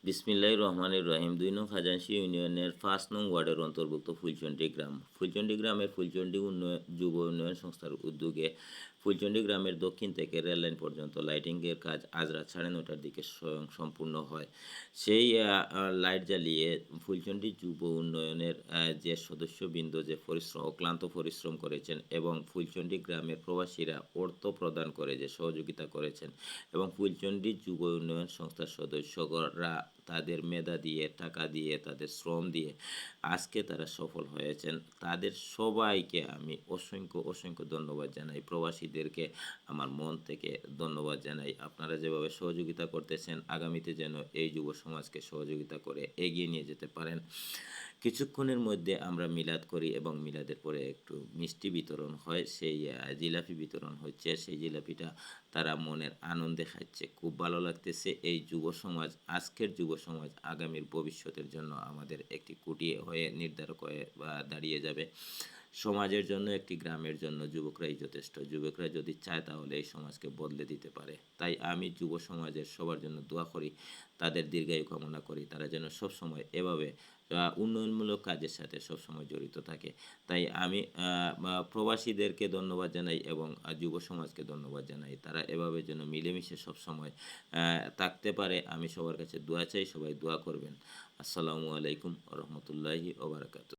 বিসমিল্লাহির রহমানির রহিম। ২ নং খাজাঞ্চি ইউনিয়নের ৫ নং ওয়ার্ডের অন্তর্ভুক্ত ফুলচন্ডী গ্রাম। ফুলচন্ডী গ্রামের ফুলচন্ডী যুব উন্নয়ন সংস্থার উদ্যোগে ফুলচন্ডী গ্রামের দক্ষিণ থেকে রেললাইন পর্যন্ত লাইটিংয়ের কাজ আজ রাত ৯:৩০টার দিকে স্বয়ং সম্পূর্ণ হয়। সেই লাইট জ্বালিয়ে ফুলচন্ডী যুব উন্নয়নের যে সদস্যবৃন্দ যে অক্লান্ত পরিশ্রম করেছেন এবং ফুলচন্ডী গ্রামের প্রবাসীরা অর্থ প্রদান করে যে সহযোগিতা করেছেন এবং ফুলচন্ডী যুব উন্নয়ন সংস্থার সদস্যরা তাদের মেধা দিয়ে, টাকা দিয়ে, তাদের শ্রম দিয়ে আজকে তারা সফল হয়েছেন। তাদের সবাইকে আমি অসংখ্য ধন্যবাদ জানাই। প্রবাসীদেরকে আমার মন থেকে ধন্যবাদ জানাই। আপনারা যেভাবে সহযোগিতা করতেছেন, আগামীতে যেন এই যুব সমাজকে সহযোগিতা করে এগিয়ে নিয়ে যেতে পারেন। কিছুক্ষণের মধ্যে আমরা মিলাদ করি এবং মিলাদের পরে একটু মিষ্টি বিতরণ হয়। সেই জিলাপি বিতরণ হচ্ছে। সেই জিলাপিটা তারা মনের আনন্দে খাচ্ছে। খুব ভালো লাগতেছে। এই যুব সমাজ, আজকের যুব সমাজ আগামীর ভবিষ্যতের জন্য আমাদের একটি খুঁটি হয়ে নির্ধারক হয়ে দাঁড়িয়ে যাবে। সমাজের জন্য, একটি গ্রামের জন্য যুবকরাই যথেষ্ট। যুবকরা যদি চায় তাহলে এই সমাজকে বদলে দিতে পারে। তাই আমি যুব সমাজের সবার জন্য দোয়া করি, তাদের দীর্ঘায়ু কামনা করি। তারা যেন সবসময় এভাবে উন্নয়নমূলক কাজের সাথে সবসময় জড়িত থাকে। তাই আমি প্রবাসীদেরকে ধন্যবাদ জানাই এবং যুব সমাজকে ধন্যবাদ জানাই। তারা এভাবে যেন মিলেমিশে সবসময় থাকতে পারে। আমি সবার কাছে দোয়া চাই, সবাই দোয়া করবেন। আসসালামু আলাইকুম ওয়া রাহমাতুল্লাহি ওয়া বারাকাতুহু।